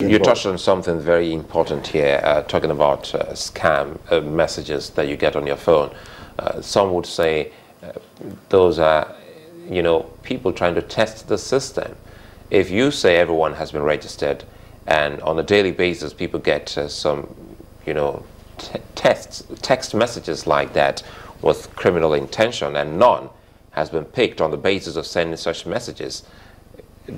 You touched on something very important here, talking about scam messages that you get on your phone. Some would say those are, people trying to test the system. If you say everyone has been registered, and on a daily basis people get some, text messages like that with criminal intention, and none has been picked on the basis of sending such messages,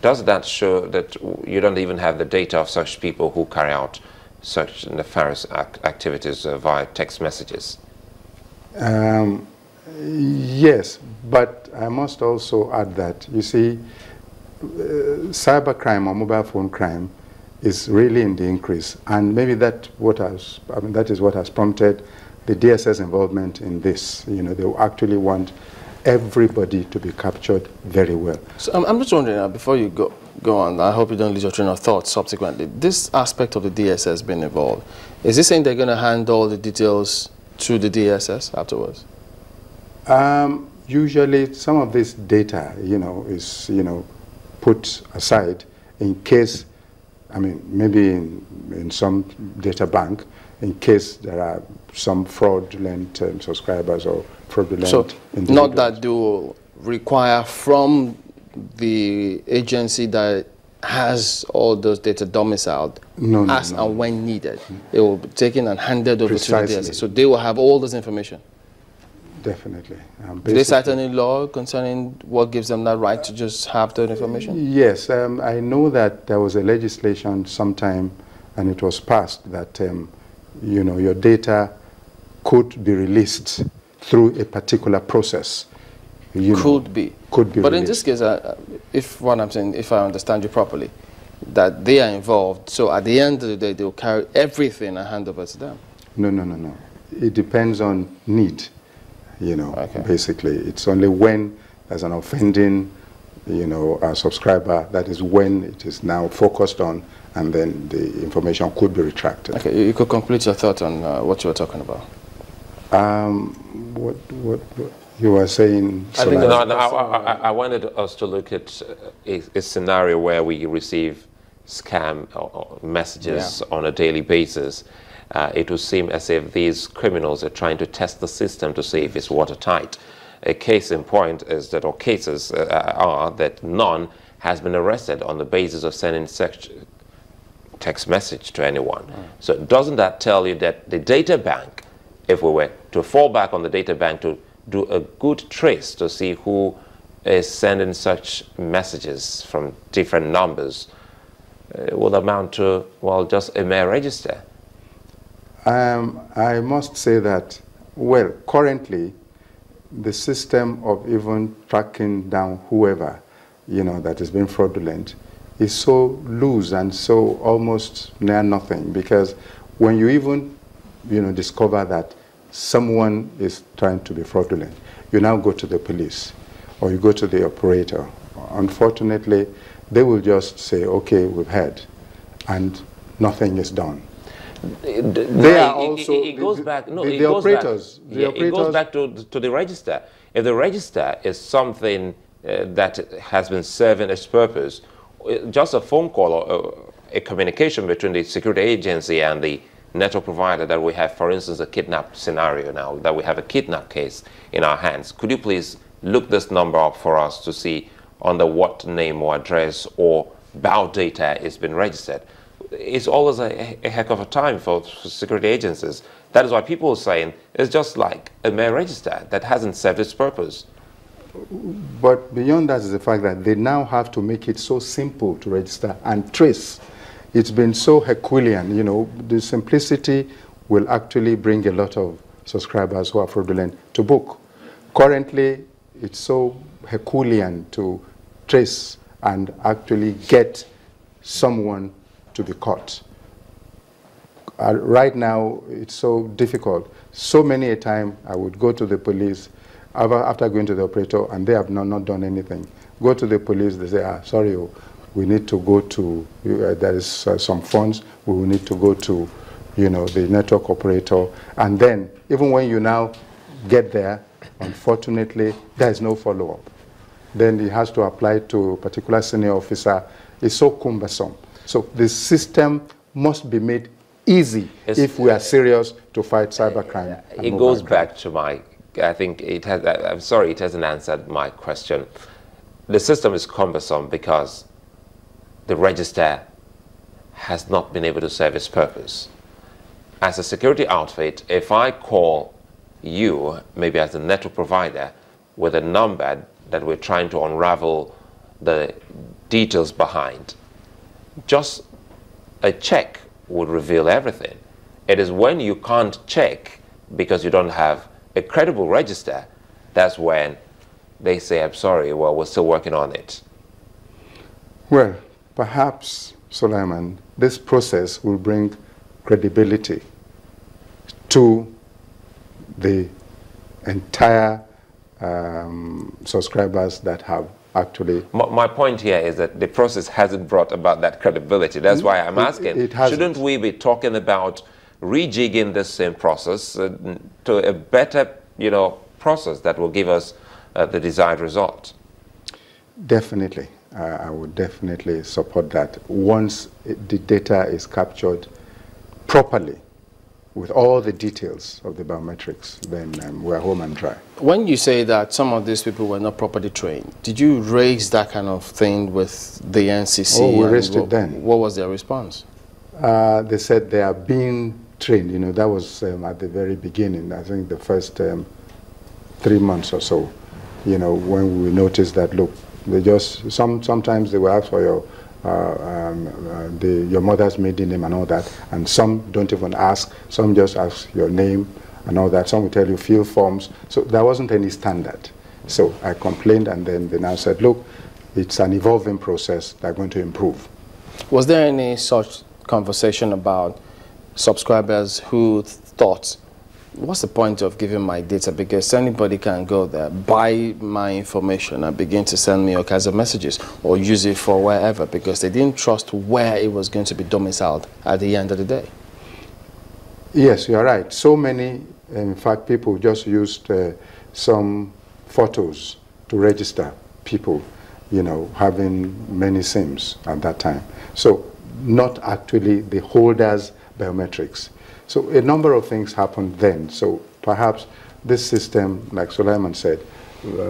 does that show that you don't even have the data of such people who carry out such nefarious activities via text messages? Yes, but I must also add that, you see, cybercrime or mobile phone crime is really in the increase, and maybe that is what has prompted the DSS involvement in this. They actually want everybody to be captured very well. So I'm just wondering, before you go on, I hope you don't lose your train of thought subsequently. This aspect of the DSS being involved, is this saying they're going to hand all the details to the DSS afterwards? Usually some of this data, is, put aside in case, maybe in some data bank, in case there are some fraudulent subscribers or fraudulent individuals. Not that they will require from the agency that has all those data domiciled and when needed. It will be taken and handed over to the DSS. So they will have all this information. Definitely. Do they cite any law concerning what gives them that right to just have that information? Yes, I know that there was a legislation sometime, and it was passed that your data could be released through a particular process. Could be. But released. In this case, if I understand you properly, that they are involved, so at the end of the day, they will carry everything and hand over to them. No. It depends on need. Okay. Basically, it's only when there's an offending, a subscriber, that is when it is now focused on, and then the information could be retracted. Okay, you could complete your thought on what you were talking about. What you were saying? I wanted us to look at a scenario where we receive scam messages on a daily basis. It would seem as if these criminals are trying to test the system to see if it's watertight. A case in point is that, or cases are that none has been arrested on the basis of sending such text message to anyone. So doesn't that tell you that the data bank, if we were to fall back on the data bank to do a good trace to see who is sending such messages from different numbers, would amount to, well, just a mere register? I must say that, well, currently, the system of even tracking down whoever, that is being fraudulent is so loose and so almost near nothing, because when you even, discover that someone is trying to be fraudulent, you now go to the police or you go to the operator. Unfortunately, they will just say, okay, we've heard, and nothing is done. It goes back to the register. If the register is something that has been serving its purpose, just a phone call or a communication between the security agency and the network provider that we have, for instance, a kidnap scenario now, that we have a kidnap case in our hands. Could you please look this number up for us to see under what name or address or bound data is being registered? It's always a heck of a time for security agencies. That is why people are saying it's just like a mere register that hasn't served its purpose. But beyond that is the fact that they now have to make it so simple to register and trace. It's been so Herculean, the simplicity will actually bring a lot of subscribers who are fraudulent to book. Currently, it's so Herculean to trace and actually get someone to be caught. Right now, it's so difficult. So many a time I would go to the police after going to the operator, and they have not done anything. Go to the police, they say, sorry, we need to go to, there is some funds, we will need to go to, the network operator. And then, even when you now get there, unfortunately, there is no follow-up. Then he has to apply to a particular senior officer. It's so cumbersome. So the system must be made easy if we are serious to fight cybercrime. It goes back to my, I think it has, I'm sorry, it hasn't answered my question. The system is cumbersome because the register has not been able to serve its purpose. As a security outfit, if I call you, maybe as a network provider, with a number that we're trying to unravel the details behind, just a check would reveal everything. It is when you can't check because you don't have a credible register, that's when they say, I'm sorry, well, we're still working on it. Well, perhaps, Sulaiman, this process will bring credibility to the entire subscribers that have actually... My point here is that the process hasn't brought about that credibility. That's why I'm asking, shouldn't we be talking about rejigging this same process to a better, process that will give us the desired result? Definitely. I would definitely support that. Once the data is captured properly, with all the details of the biometrics, then we're home and dry. When you say that some of these people were not properly trained, did you raise that kind of thing with the NCC? Oh, we raised it then. What was their response? They said they are being trained. That was at the very beginning. I think the first 3 months or so, when we noticed that, look, they just, sometimes they will ask for your mother's maiden name and all that, and some don't even ask, some just ask your name and all that, some will tell you fill forms, so there wasn't any standard. So I complained, and then they now said, look, it's an evolving process, they're going to improve. Was there any such conversation about subscribers who thought, what's the point of giving my data, because anybody can go there, buy my information and begin to send me all kinds of messages or use it for wherever, because they didn't trust where it was going to be domiciled at the end of the day? Yes, you're right. So many, in fact, people just used some photos to register people, having many SIMs at that time. So not actually the holder's biometrics. So a number of things happened then. So perhaps this system, like Sulaiman said,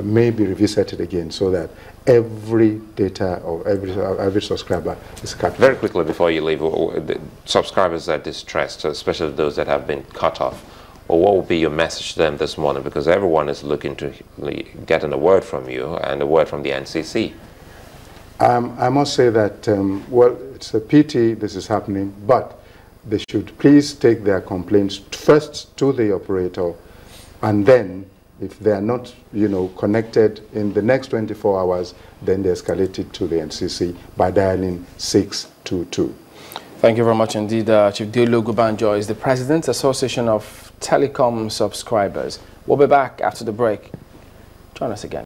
may be revisited again so that every data of every subscriber is captured. Very quickly before you leave, the subscribers are distressed, especially those that have been cut off. Or what would be your message to them this morning? Because everyone is looking to getting a word from you and a word from the NCC. I must say that, well, it's a pity this is happening, but they should please take their complaints first to the operator, and then if they are not, connected in the next 24 hours, then they escalate it to the NCC by dialing 622. Thank you very much indeed. Chief Diolo Gubanjo is the President, Association of Telecom Subscribers. We'll be back after the break. Join us again.